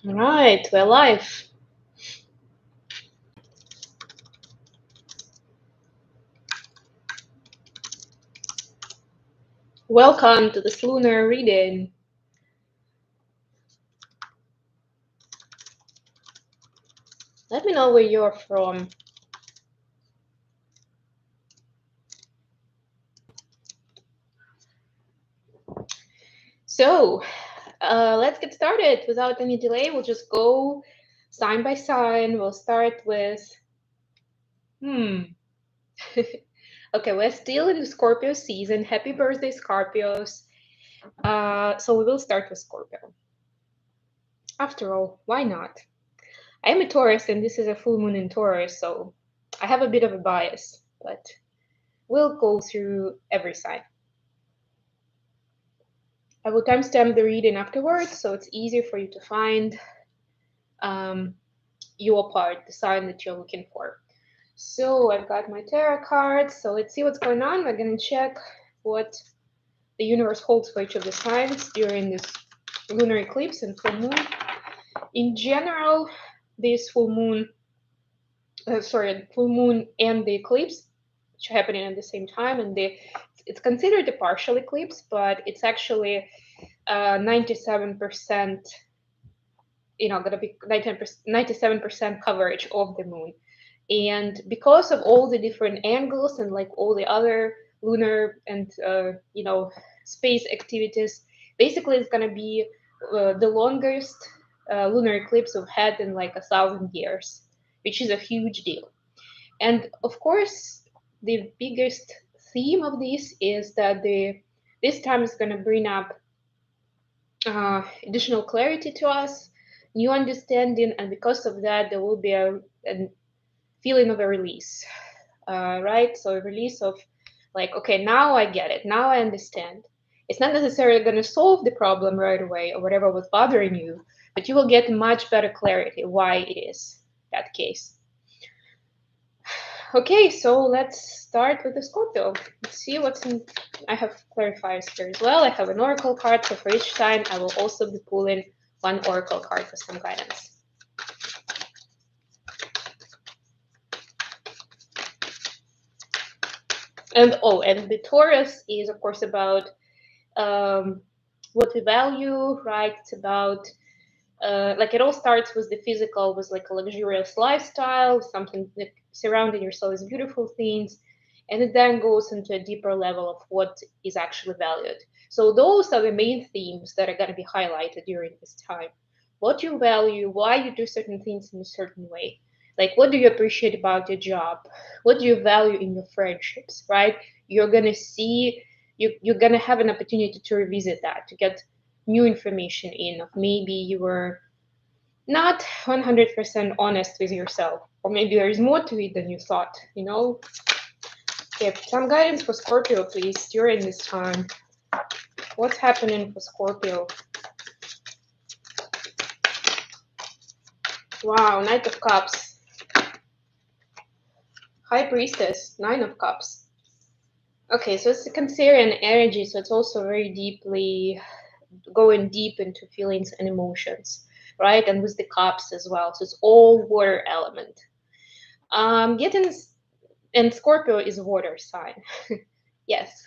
All right, we're live. Welcome to this lunar reading. Let me know where you're from. So, let's get started without any delay. We'll just go sign by sign. We'll start with, okay, we're still in the Scorpio season. Happy birthday, Scorpios. So we will start with Scorpio. After all, why not? I'm a Taurus and this is a full moon in Taurus, so I have a bit of a bias, but we'll go through every sign. I will timestamp the reading afterwards, so it's easier for you to find your part, the sign that you're looking for. So I've got my tarot cards, so let's see what's going on. We're going to check what the universe holds for each of the signs during this lunar eclipse and full moon. In general, this full moon and the eclipse, which are happening at the same time, and it's considered a partial eclipse, but it's actually 97%, gonna be 97% coverage of the moon. And because of all the different angles and like all the other lunar and space activities, basically it's gonna be the longest lunar eclipse we've had in like 1,000 years, which is a huge deal. And of course, the biggest theme of this is that this time is going to bring up additional clarity to us, new understanding, and because of that, there will be a feeling of a release, right? So a release of like, okay, now I get it, now I understand. It's not necessarily going to solve the problem right away or whatever was bothering you, but you will get much better clarity why it is that case. Okay, so let's start with the Scorpio. Let's see what's in. I have clarifiers here as well. I have an oracle card, so for each sign, I will also be pulling one oracle card for some guidance. And the Taurus is, of course, about what we value, right? It's about like it all starts with the physical, with like a luxurious lifestyle, something that surrounding yourself with beautiful things, and it then goes into a deeper level of what is actually valued. So those are the main themes that are going to be highlighted during this time. What you value, why you do certain things in a certain way. Like what do you appreciate about your job? What do you value in your friendships, right? You're going to see, you're going to have an opportunity to revisit that, to get new information in of maybe you were not 100% honest with yourself, or maybe there is more to it than you thought, Okay, some guidance for Scorpio, please, during this time. What's happening for Scorpio? Wow, Knight of Cups. High Priestess, Nine of Cups. Okay, so it's a Cancerian energy, so it's also very deeply going deep into feelings and emotions, right? And with the cups as well. So it's all water element. And Scorpio is a water sign. Yes.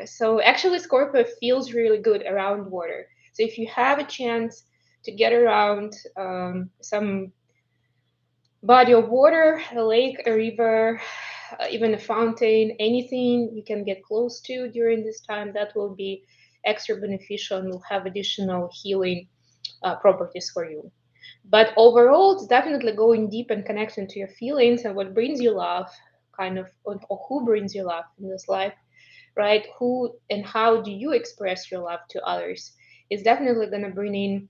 So actually, Scorpio feels really good around water. So if you have a chance to get around some body of water, a lake, a river, even a fountain, anything you can get close to during this time, that will be extra beneficial and will have additional healing properties for you. But overall, it's definitely going deep and connecting to your feelings and what brings you love, kind of, or who brings you love in this life, right? Who and how do you express your love to others is definitely going to bring in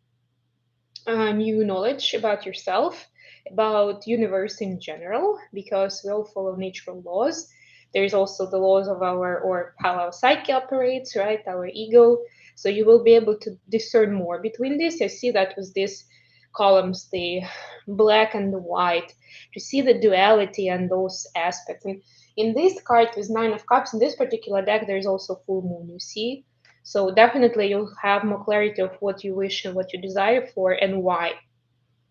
new knowledge about yourself, about universe in general, because we all follow natural laws. There's also the laws of or how our psyche operates, right? Our ego. So you will be able to discern more between this. I see that with these columns, the black and the white, to see the duality and those aspects. And in this card with Nine of Cups, in this particular deck, there's also full moon, you see? So definitely you'll have more clarity of what you wish and what you desire for and why.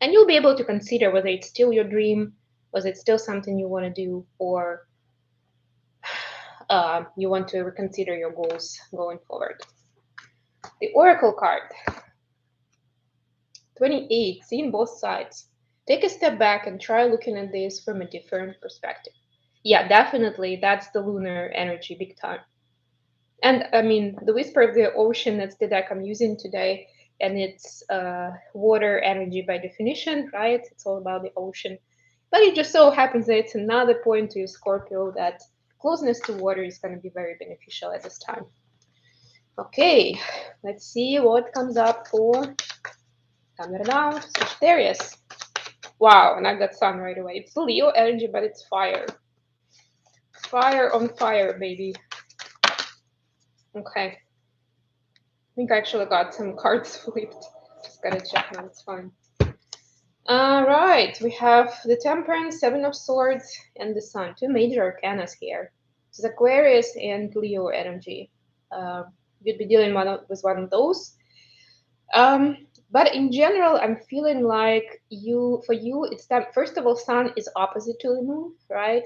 And you'll be able to consider whether it's still your dream, was it still something you want to do, or you want to reconsider your goals going forward. The Oracle card, 28, seeing both sides. Take a step back and try looking at this from a different perspective. Yeah, definitely, that's the lunar energy big time. And I mean, the Whisper of the Ocean, that's the deck I'm using today, and it's water energy by definition, right? It's all about the ocean. But it just so happens that it's another point to Scorpio that closeness to water is going to be very beneficial at this time. Okay, let's see what comes up for Sagittarius. Wow, and I got sun right away. It's Leo energy, but it's fire. Fire on fire, baby. Okay. I think I actually got some cards flipped. Just gotta check now, it's fine. Alright, we have the Temperance, Seven of Swords, and the Sun. Two major arcanas here. This is Aquarius and Leo energy. You'd be dealing with one of those. But in general, I'm feeling like for you, it's that first of all, Sun is opposite to the Moon, right?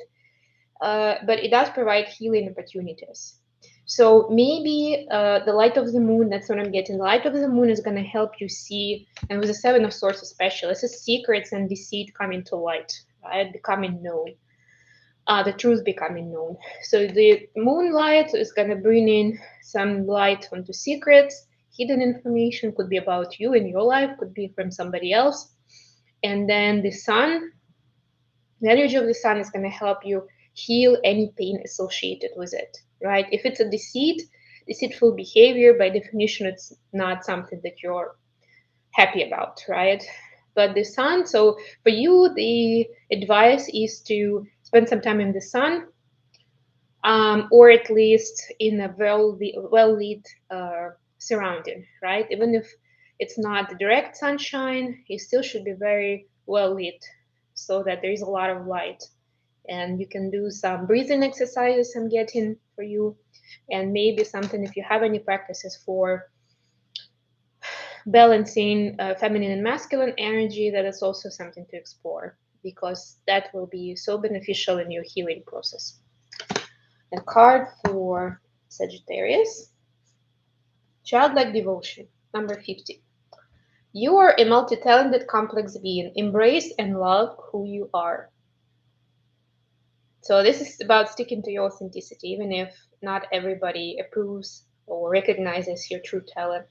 But it does provide healing opportunities. So maybe the light of the moon, that's what I'm getting. The light of the moon is going to help you see, and with the Seven of Swords especially, this is secrets and deceit coming to light, right? Becoming known. The truth becoming known. So the moonlight is going to bring in some light onto secrets. Hidden information could be about you in your life, could be from somebody else. And then the sun, the energy of the sun is going to help you heal any pain associated with it, right? If it's a deceitful behavior, by definition, it's not something that you're happy about, right? But the sun, so for you, the advice is to spend some time in the sun, or at least in a well-lit surrounding, right? Even if it's not direct sunshine, it still should be very well lit so that there is a lot of light. And you can do some breathing exercises I'm getting for you, and maybe something if you have any practices for balancing feminine and masculine energy, that is also something to explore, because that will be so beneficial in your healing process. A card for Sagittarius, Childlike Devotion, number 50. You are a multi-talented, complex being. Embrace and love who you are. So this is about sticking to your authenticity, even if not everybody approves or recognizes your true talent.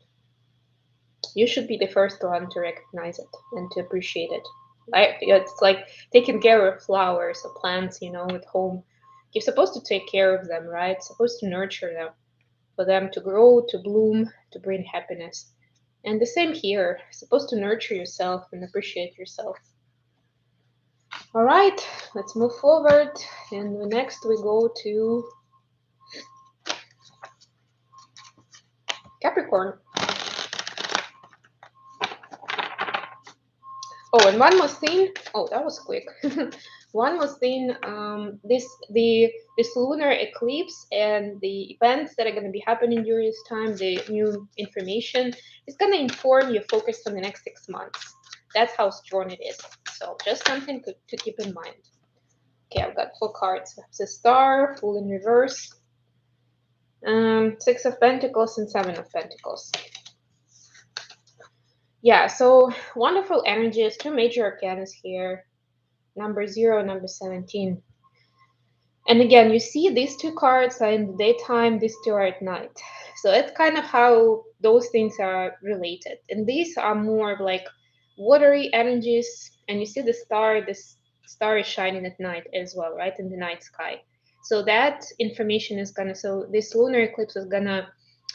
You should be the first one to recognize it and to appreciate it. It's like taking care of flowers or plants, at home. You're supposed to take care of them, right? Supposed to nurture them, for them to grow, to bloom, to bring happiness. And the same here. Supposed to nurture yourself and appreciate yourself. All right, let's move forward. And next we go to Capricorn. Oh, and one more thing. Oh, that was quick. One more thing. This lunar eclipse and the events that are going to be happening during this time, the new information is going to inform your focus for the next 6 months. That's how strong it is. So just something to keep in mind. Okay, I've got 4 cards. The Star, Fool in reverse, 6 of Pentacles, and 7 of Pentacles. Yeah, so wonderful energies, 2 major arcanas here, number 0, number 17. And again, you see these 2 cards are in the daytime, these 2 are at night. So it's kind of how those things are related. And these are more of like watery energies. And you see this star is shining at night as well, right, in the night sky. So that information is so this lunar eclipse is gonna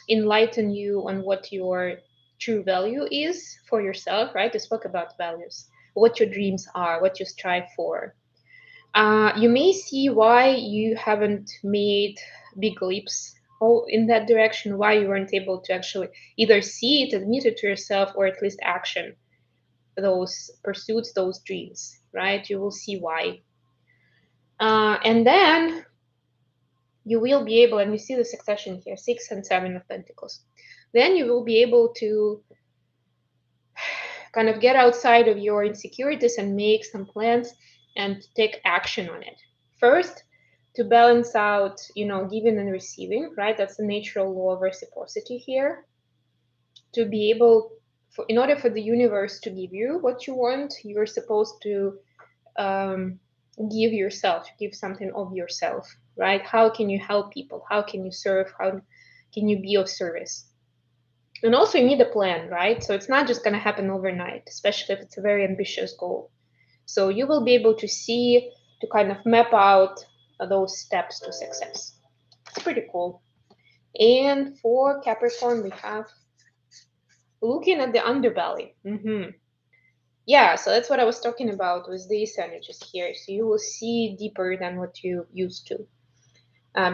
enlighten you on what your true value is for yourself, right? You spoke about values, what your dreams are, what you strive for. You may see why you haven't made big leaps in that direction, why you weren't able to actually either see it, admit it to yourself, or at least action those pursuits, those dreams, right? You will see why. And then you will be able, and you see the succession here, 6 and 7 of Pentacles. Then you will be able to kind of get outside of your insecurities and make some plans and take action on it. First, to balance out, giving and receiving, right? That's the natural law of reciprocity here. To be able, in order for the universe to give you what you want, you're supposed to give yourself, give something of yourself, right? How can you help people? How can you serve? How can you be of service? And also, you need a plan, right? So it's not just going to happen overnight, especially if it's a very ambitious goal. So you will be able to see, to kind of map out those steps to success. It's pretty cool. And for Capricorn, we have looking at the underbelly. Yeah, so that's what I was talking about with these energies here. So you will see deeper than what you used to.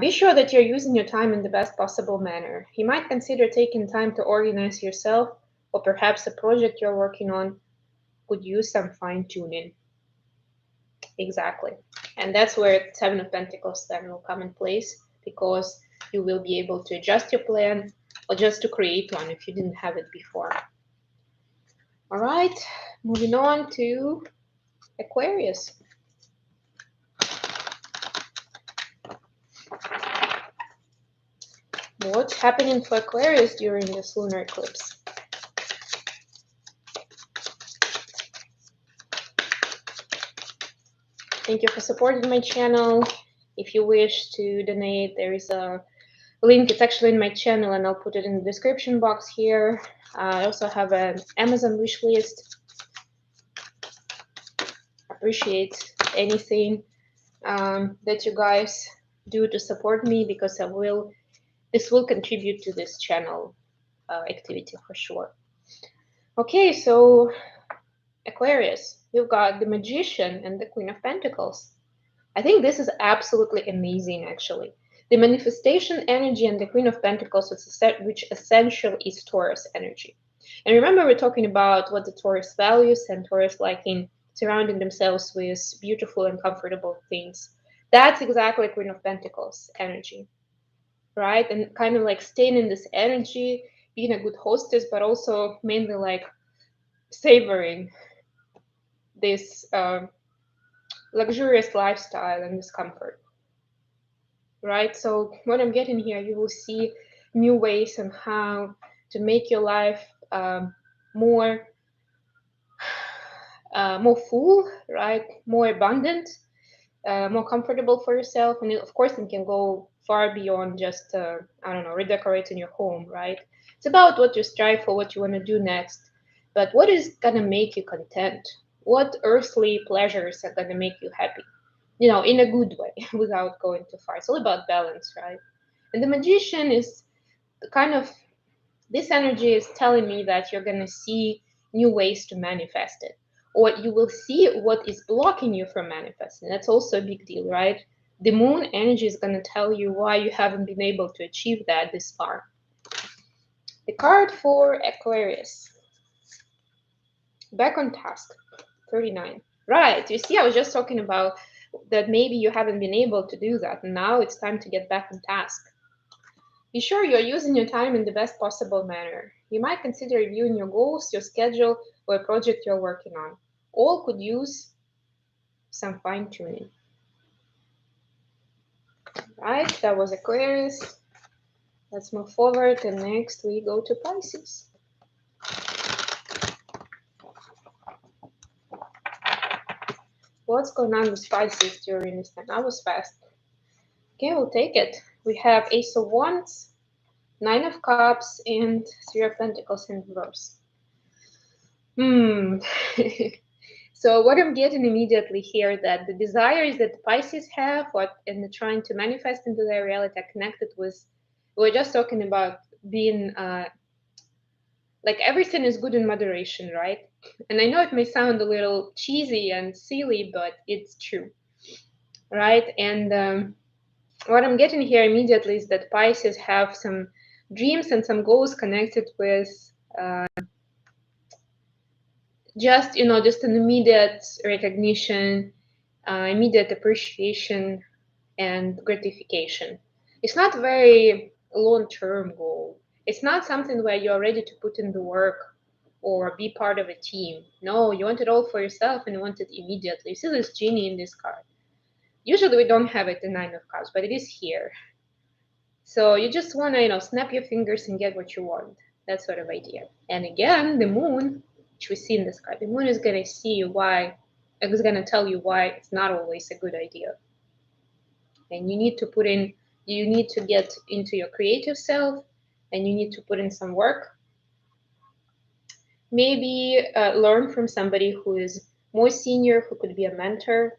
Be sure that you're using your time in the best possible manner. You might consider taking time to organize yourself, or perhaps a project you're working on could use some fine tuning. Exactly. And that's where Seven of Pentacles then will come in place, because you will be able to adjust your plan or just to create one if you didn't have it before. All right, moving on to Aquarius. What's happening for Aquarius during this lunar eclipse? Thank you for supporting my channel. If you wish to donate, there is a link. It's actually in my channel, and I'll put it in the description box here. I also have an Amazon wish list. Appreciate anything that you guys do to support me, because this will contribute to this channel activity for sure. Okay, so Aquarius, you've got the Magician and the Queen of Pentacles. I think this is absolutely amazing, actually. The manifestation energy and the Queen of Pentacles, which essentially is Taurus energy. And remember, we're talking about what the Taurus values, and Taurus liking surrounding themselves with beautiful and comfortable things. That's exactly Queen of Pentacles energy, right? And kind of like staying in this energy, being a good hostess, but also mainly like savoring this luxurious lifestyle and this comfort, right? So what I'm getting here, you will see new ways on how to make your life more full, right? More abundant, more comfortable for yourself. And of course, it can go far beyond just, I don't know, redecorating your home, right? It's about what you strive for, what you want to do next. But what is going to make you content? What earthly pleasures are going to make you happy? In a good way, without going too far. It's all about balance, right? And the Magician is kind of, this energy is telling me that you're going to see new ways to manifest it, or you will see what is blocking you from manifesting. That's also a big deal, right? The moon energy is going to tell you why you haven't been able to achieve that this far. The card for Aquarius, back on task, 39. Right, you see, I was just talking about that maybe you haven't been able to do that, and now it's time to get back on task. Be sure you're using your time in the best possible manner. You might consider reviewing your goals, your schedule, or a project you're working on. All could use some fine-tuning. Right, that was Aquarius. Let's move forward, and next we go to Pisces. What's going on with Pisces during this time? I was fast. Okay, we'll take it. We have Ace of Wands, Nine of Cups, and Three of Pentacles in reverse. So what I'm getting immediately here, that the desires that the Pisces have, and they're trying to manifest into their reality, are connected with, we're just talking about being, like everything is good in moderation, right? And I know it may sound a little cheesy and silly, but it's true, right? And what I'm getting here immediately is that Pisces have some dreams and some goals connected with just an immediate recognition, immediate appreciation and gratification. It's not a very long-term goal. It's not something where you're ready to put in the work or be part of a team. No, you want it all for yourself and you want it immediately. You see this genie in this card. Usually we don't have it, the Nine of Cups, but it is here. So you just want to, snap your fingers and get what you want. That sort of idea. And again, the moon, which we see in this card, the moon is going to see you why, it's going to tell you why it's not always a good idea. And you need to get into your creative self, and you need to put in some work. Maybe learn from somebody who is more senior, who could be a mentor,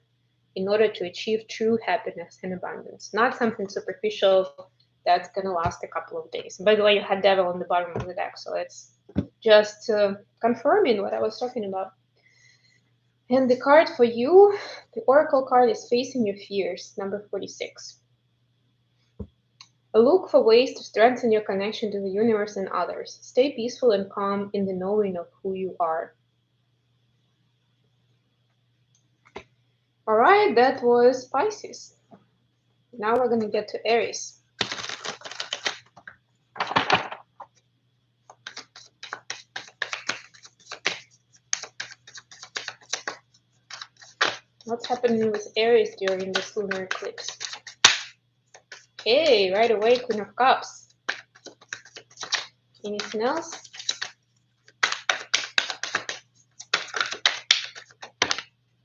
in order to achieve true happiness and abundance. Not something superficial that's going to last a couple of days. By the way, you had Devil on the bottom of the deck, so it's just confirming what I was talking about. And the card for you, the Oracle card, is Facing Your Fears, number 46. Look for ways to strengthen your connection to the universe and others. Stay peaceful and calm in the knowing of who you are. All right, that was Pisces. Now we're going to get to Aries. What's happening with Aries during this lunar eclipse? Okay, right away, Queen of Cups. Anything else?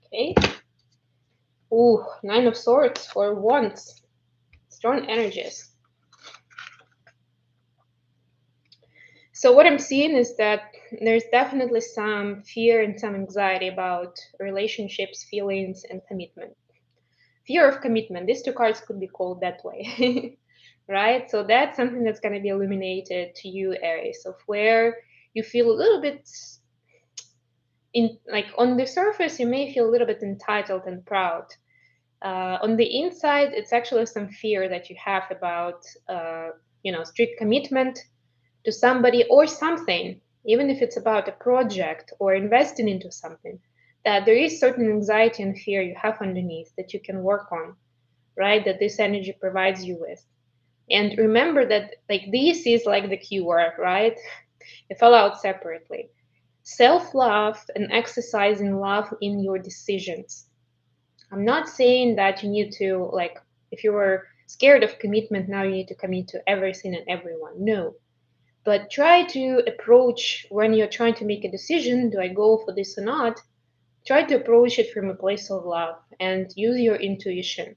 Okay. Ooh, Nine of Swords for once. Strong energies. So what I'm seeing is that there's definitely some fear and some anxiety about relationships, feelings, and commitment. Fear of commitment. These two cards could be called that way, right? So that's something that's going to be illuminated to you, Aries, of where you feel a little bit on the surface, you may feel a little bit entitled and proud. On the inside, it's actually some fear that you have about, strict commitment to somebody or something, even if it's about a project or investing into something, that there is certain anxiety and fear you have underneath that you can work on, right? That this energy provides you with. And remember that this is like the keyword, right? It fell out separately. Self-love and exercising love in your decisions. I'm not saying that you need to, if you were scared of commitment, now you need to commit to everything and everyone. No. But try to approach, when you're trying to make a decision, do I go for this or not? Try to approach it from a place of love and use your intuition,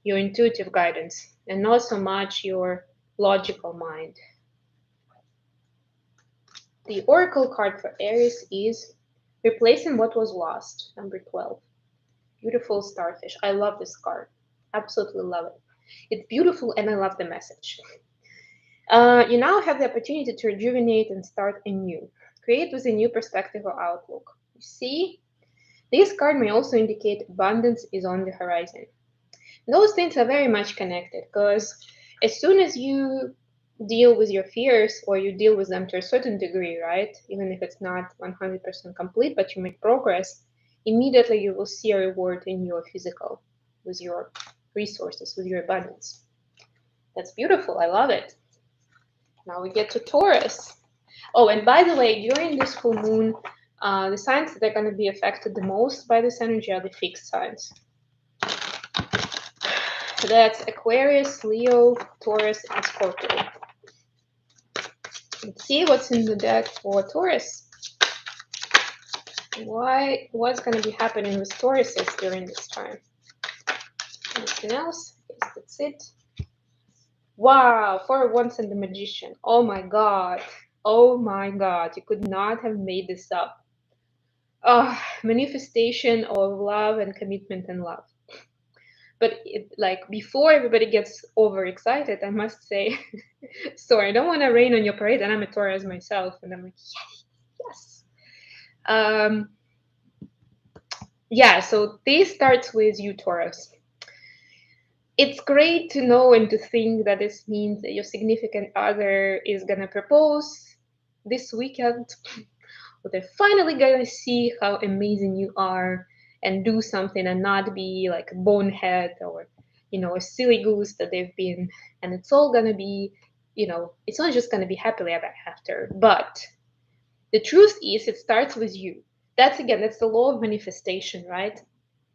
your intuitive guidance, and not so much your logical mind. The Oracle card for Aries is Replacing What Was Lost, number 12. Beautiful starfish. I love this card. Absolutely love it. It's beautiful and I love the message. You now have the opportunity to rejuvenate and start anew. Create with a new perspective or outlook. You see, this card may also indicate abundance is on the horizon. Those things are very much connected because as soon as you deal with your fears or you deal with them to a certain degree, right? Even if it's not 100% complete, but you make progress, immediately you will see a reward in your physical, with your resources, with your abundance. That's beautiful. I love it. Now we get to Taurus. Oh, and by the way, during this full moon, the signs that are going to be affected the most by this energy are the fixed signs. So that's Aquarius, Leo, Taurus, and Scorpio. Let's see what's in the deck for Taurus. What's going to be happening with Tauruses during this time? Anything else? Yes, that's it. Wow, Four of Wands and the Magician. Oh my God. Oh my God. You could not have made this up. Manifestation of love and commitment and love. But before everybody gets overexcited, I must say, sorry, I don't want to rain on your parade, and I'm a Taurus myself, and I'm like, yes. Yeah, so this starts with you, Taurus. It's great to know and to think that this means that your significant other is going to propose this weekend, or they're finally going to see how amazing you are and do something and not be like a bonehead or, a silly goose that they've been. And it's all going to be, it's not just going to be happily ever after, but The truth is, it starts with you. That's the law of manifestation, right?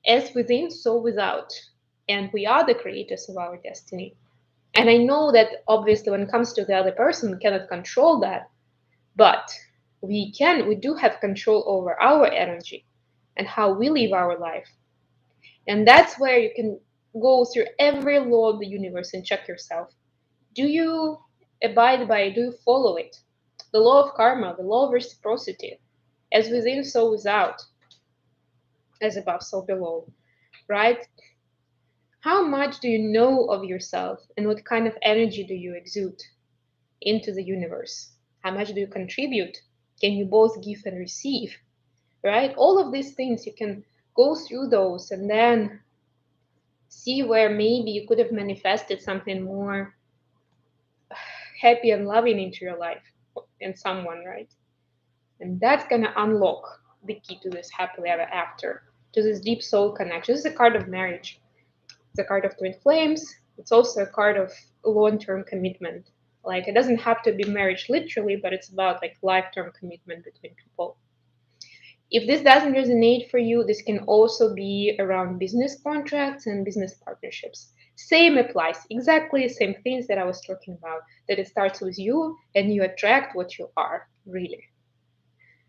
As within, so without. And we are the creators of our destiny. And I know that obviously when it comes to the other person, we cannot control that, but we do have control over our energy and how we live our life. And that's where you can go through every law of the universe and check yourself. Do you abide by it? Do you follow it? The law of karma, the law of reciprocity, as within, so without, as above, so below, right? How much do you know of yourself and what kind of energy do you exude into the universe? How much do you contribute? Can you both give and receive? Right? All of these things, you can go through those and then see where maybe you could have manifested something more happy and loving into your life and someone, right? And that's gonna unlock the key to this happily ever after, to this deep soul connection. This is a card of marriage. It's a card of twin flames. It's also a card of long-term commitment. Like, it doesn't have to be marriage literally, but it's about like lifetime commitment between people. If this doesn't resonate for you, this can also be around business contracts and business partnerships. Same applies, exactly the same things that I was talking about, that it starts with you and you attract what you are, really.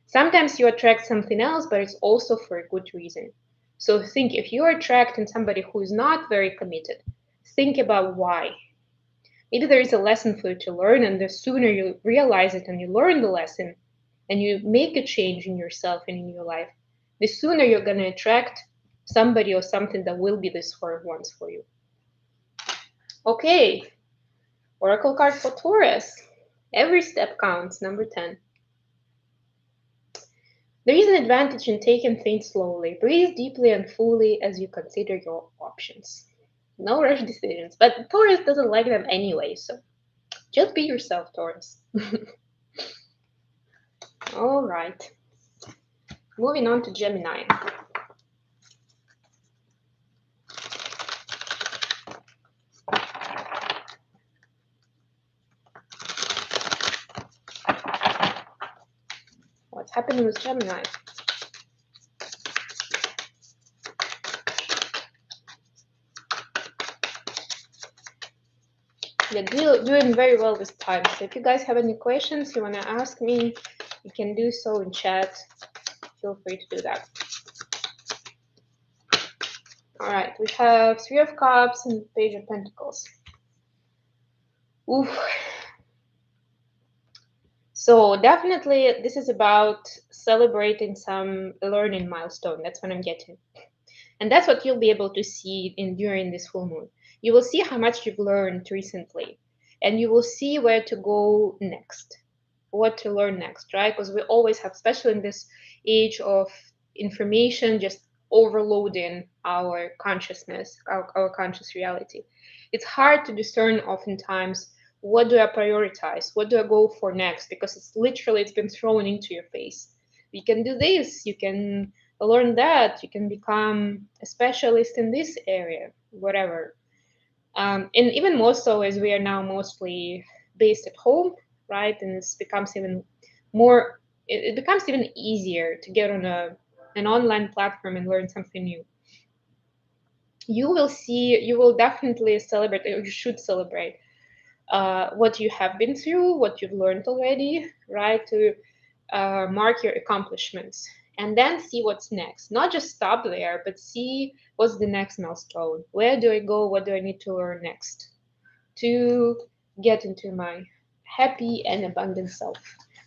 Sometimes you attract something else, but it's also for a good reason. So think, if you're attracting somebody who is not very committed, think about why. Maybe there is a lesson for you to learn, and the sooner you realize it and you learn the lesson and you make a change in yourself and in your life, the sooner you're going to attract somebody or something that will be this for once for you. Okay, Oracle card for Taurus. Every step counts, number 10. There is an advantage in taking things slowly. Breathe deeply and fully as you consider your options. No rush decisions, but Taurus doesn't like them anyway, so just be yourself, Taurus. All right. Moving on to Gemini. What's happening with Gemini? They're doing very well this time. So if you guys have any questions you want to ask me, you can do so in chat. Feel free to do that. All right, we have Three of Cups and Page of Pentacles. Oof. So definitely this is about celebrating some learning milestone. That's what I'm getting. And that's what you'll be able to see during this full moon. You will see how much you've learned recently, and you will see where to go next, what to learn next, right? Because we always have, especially in this age of information, just overloading our consciousness, our conscious reality. It's hard to discern oftentimes, what do I prioritize? What do I go for next? Because it's been thrown into your face. You can do this, you can learn that, you can become a specialist in this area, whatever. And even more so as we are now mostly based at home, right? And it becomes even more, it becomes even easier to get on an online platform and learn something new. You will definitely celebrate, or you should celebrate what you have been through, what you've learned already, right? To mark your accomplishments and then see what's next. Not just stop there, but see what's the next milestone. Where do I go? What do I need to learn next to get into my happy and abundant self,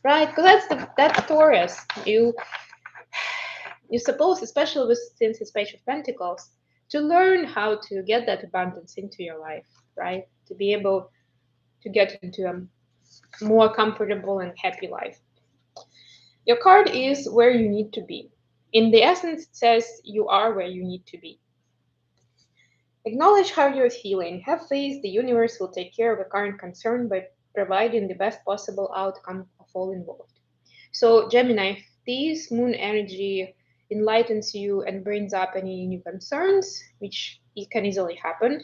right? Because that's Taurus. You're supposed, especially since it's Page of Pentacles, to learn how to get that abundance into your life, right? To be able to get into a more comfortable and happy life. Your card is where you need to be. In the essence, it says you are where you need to be. Acknowledge how you're feeling. Have faith the universe will take care of the current concern by providing the best possible outcome of all involved. So, Gemini, if this moon energy enlightens you and brings up any new concerns, which it can easily happen,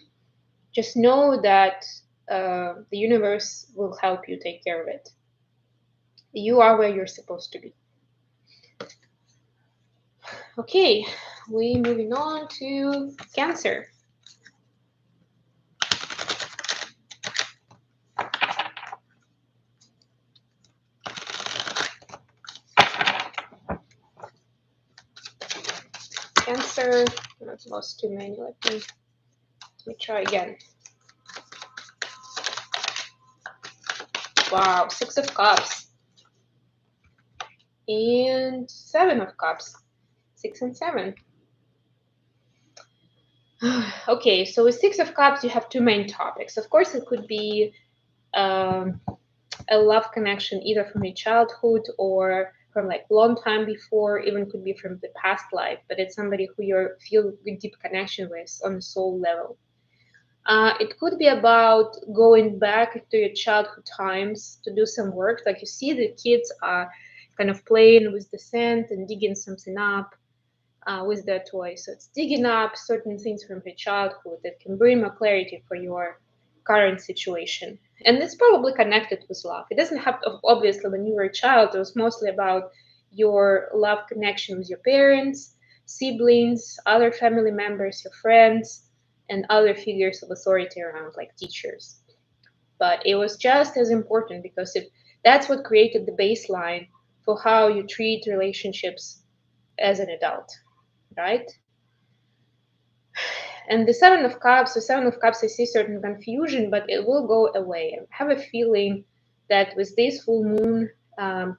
just know that the universe will help you take care of it. You are where you're supposed to be. Okay, we moving on to Cancer. Cancer. I've lost too many. Let me try again. Wow, 6 of Cups and 7 of Cups. 6 and 7. Okay, so with 6 of Cups, you have two main topics. Of course, it could be a love connection either from your childhood or from like long time before, even could be from the past life, but it's somebody who you feel a deep connection with on a soul level. It could be about going back to your childhood times to do some work. Like you see the kids are kind of playing with the sand and digging something up with their toys. So it's digging up certain things from your childhood that can bring more clarity for your current situation. And it's probably connected with love. It doesn't have to, obviously, when you were a child, it was mostly about your love connection with your parents, siblings, other family members, your friends, and other figures of authority around, like teachers. But it was just as important because that's what created the baseline for how you treat relationships as an adult, right? And the Seven of Cups, I see certain confusion, but it will go away. I have a feeling that with this full moon,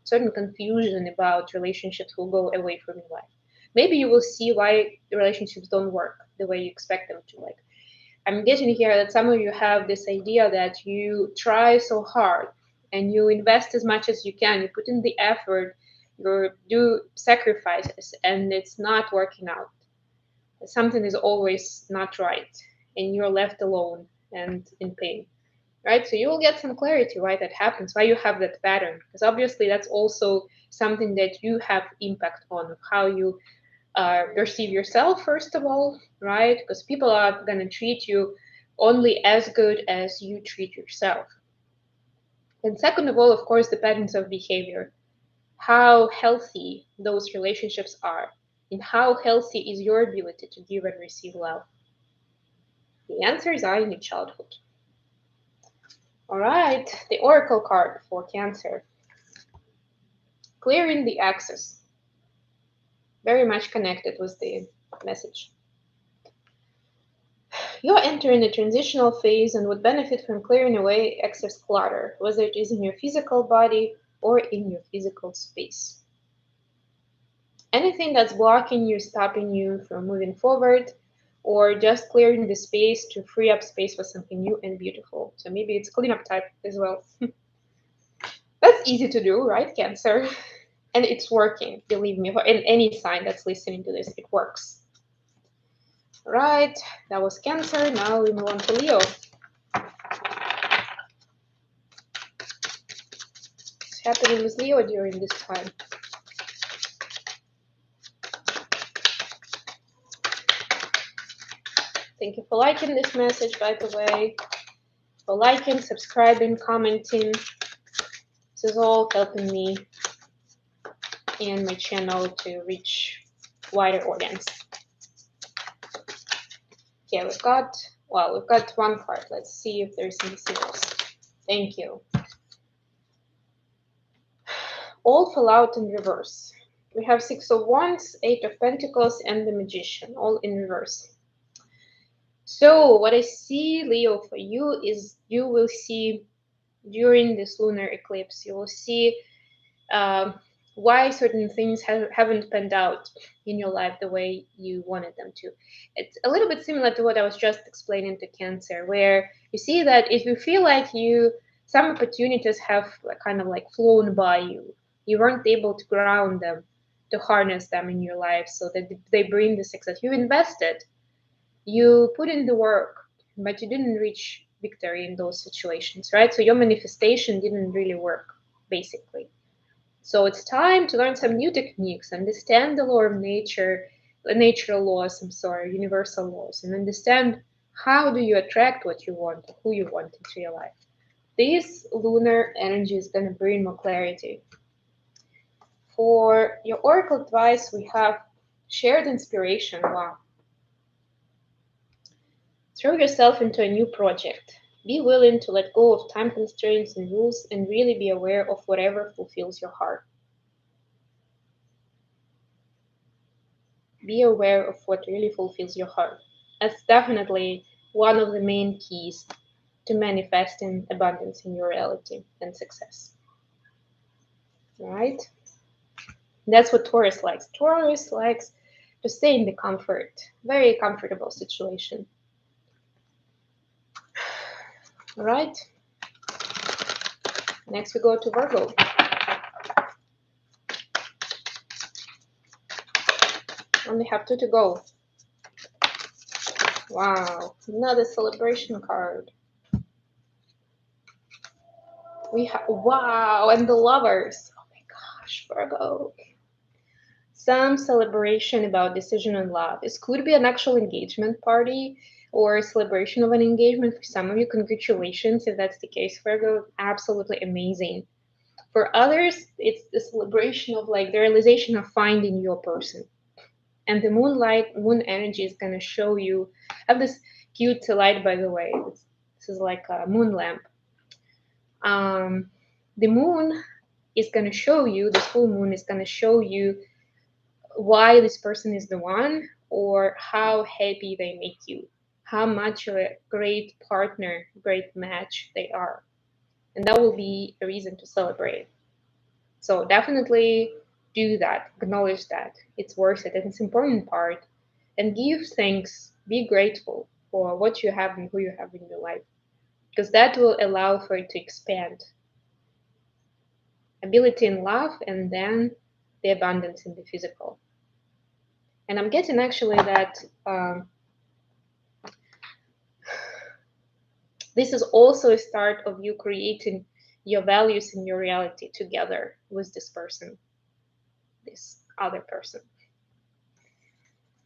certain confusion about relationships will go away from your life. Maybe you will see why the relationships don't work the way you expect them to. Like, I'm getting here that some of you have this idea that you try so hard and you invest as much as you can, you put in the effort, you do sacrifices, and it's not working out. Something is always not right and you're left alone and in pain, right? So you will get some clarity why that happens, why you have that pattern, because obviously that's also something that you have impact on how you perceive yourself, first of all, right? Because people are going to treat you only as good as you treat yourself. And second of all, of course, the patterns of behavior, how healthy those relationships are, and how healthy is your ability to give and receive love. The answers are in your childhood. All right, the Oracle card for Cancer. Clearing the excess. Very much connected with the message. You're entering a transitional phase and would benefit from clearing away excess clutter, whether it is in your physical body or in your physical space. Anything that's blocking you, stopping you from moving forward, or just clearing the space to free up space for something new and beautiful. So maybe it's cleanup type as well. That's easy to do, right, Cancer? And it's working, believe me. For any sign that's listening to this, it works. All right, that was Cancer. Now we move on to Leo. What's happening with Leo during this time? Thank you for liking this message, by the way. For liking, subscribing, commenting. This is all helping me and my channel to reach wider audience. Okay, we've got one card. Let's see if there's anything else. Thank you. All fell out in reverse. We have 6 of Wands, 8 of Pentacles, and the Magician, all in reverse. So what I see, Leo, for you is you will see during this lunar eclipse, you will see why certain things haven't panned out in your life the way you wanted them to. It's a little bit similar to what I was just explaining to Cancer, where you see that if you feel like some opportunities have kind of like flown by you, you weren't able to ground them, to harness them in your life so that they bring the success. You invested, you put in the work, but you didn't reach victory in those situations, right? So your manifestation didn't really work, basically. So it's time to learn some new techniques, understand the law of nature, the natural laws, universal laws, and understand how do you attract what you want, who you want into your life. This lunar energy is going to bring more clarity. For your oracle advice, we have shared inspiration. Wow. Throw yourself into a new project. Be willing to let go of time constraints and rules and really be aware of whatever fulfills your heart. Be aware of what really fulfills your heart. That's definitely one of the main keys to manifesting abundance in your reality and success. Right? That's what Taurus likes. Taurus likes to stay in the comfort, very comfortable situation. All right. Next we go to Virgo. Only have 2 to go. Wow, another celebration card. We have, wow, and the Lovers. Oh my gosh, Virgo. Some celebration about decision and love. This could be an actual engagement party or a celebration of an engagement for some of you. Congratulations if that's the case, Virgo. Absolutely amazing. For others, it's the celebration of like the realization of finding your person. And the moon energy is going to show you. I have this cute light, by the way. This is like a moon lamp. The moon is going to show you, the full moon is going to show you why this person is the one, or how happy they make you, how much of a great partner, great match they are. And that will be a reason to celebrate. So definitely do that, acknowledge that it's worth it, and it's an important part. And give thanks, be grateful for what you have and who you have in your life, because that will allow for it to expand. Ability in love, and then the abundance in the physical. And I'm getting actually that this is also a start of you creating your values and your reality together with this person, this other person.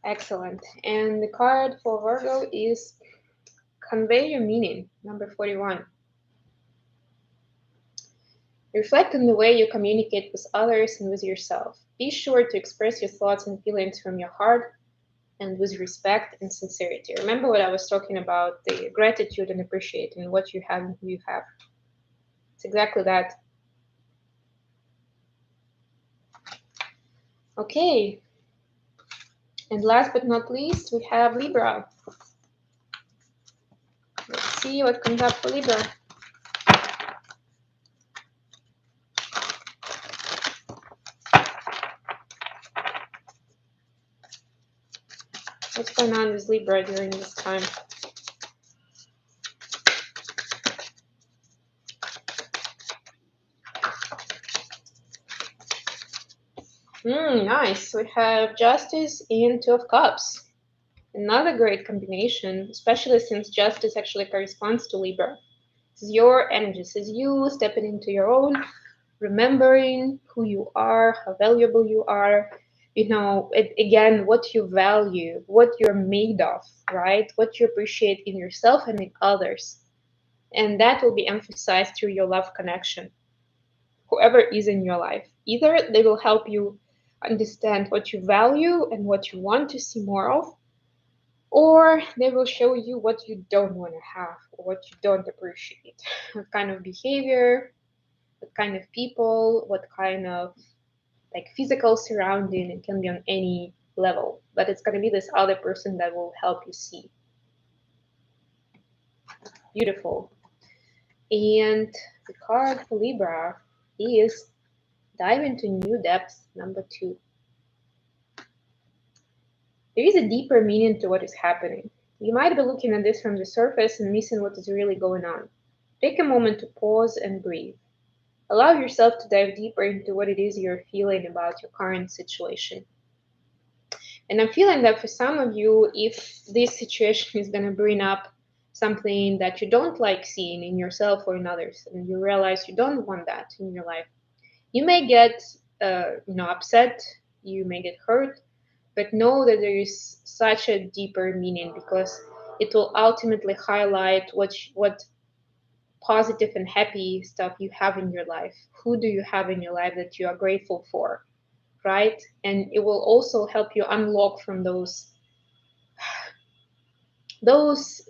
Excellent. And the card for Virgo is Convey Your Meaning, number 41. Reflect on the way you communicate with others and with yourself. Be sure to express your thoughts and feelings from your heart and with respect and sincerity. Remember what I was talking about, the gratitude and appreciating what you have and who you have. It's exactly that. Okay. And last but not least, we have Libra. Let's see what comes up for Libra. What's going on with Libra during this time? Nice. We have Justice and Two of Cups. Another great combination, especially since Justice actually corresponds to Libra. This is your energy. This is you stepping into your own, remembering who you are, how valuable you are, again, what you value, what you're made of, right? What you appreciate in yourself and in others. And that will be emphasized through your love connection. Whoever is in your life, either they will help you understand what you value and what you want to see more of, or they will show you what you don't want to have or what you don't appreciate. What kind of behavior, what kind of people, what kind of like physical surrounding. It can be on any level, but it's going to be this other person that will help you see. Beautiful. And the card for Libra is Dive into New Depths, number 2. There is a deeper meaning to what is happening. You might be looking at this from the surface and missing what is really going on. Take a moment to pause and breathe. Allow yourself to dive deeper into what it is you're feeling about your current situation. And I'm feeling that for some of you, if this situation is going to bring up something that you don't like seeing in yourself or in others, and you realize you don't want that in your life, you may get upset, you may get hurt, but know that there is such a deeper meaning, because it will ultimately highlight what positive and happy stuff you have in your life. Who do you have in your life that you are grateful for? right? And it will also help you unlock from those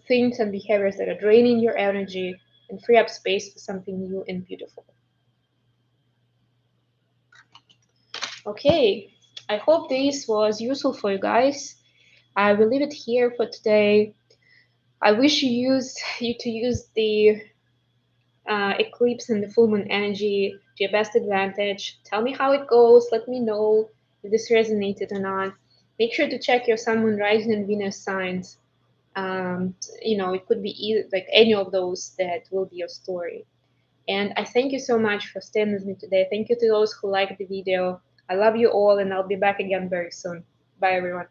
things and behaviors that are draining your energy and free up space for something new and beautiful. Okay, I hope this was useful for you guys. I will leave it here for today. I wish you to use the eclipse and the full moon energy to your best advantage. Tell me how it goes. Let me know if this resonated or not. Make sure to check your sun, moon, rising, and Venus signs. It could be either, like any of those that will be your story. And I thank you so much for staying with me today. Thank you to those who liked the video. I love you all, and I'll be back again very soon. Bye, everyone.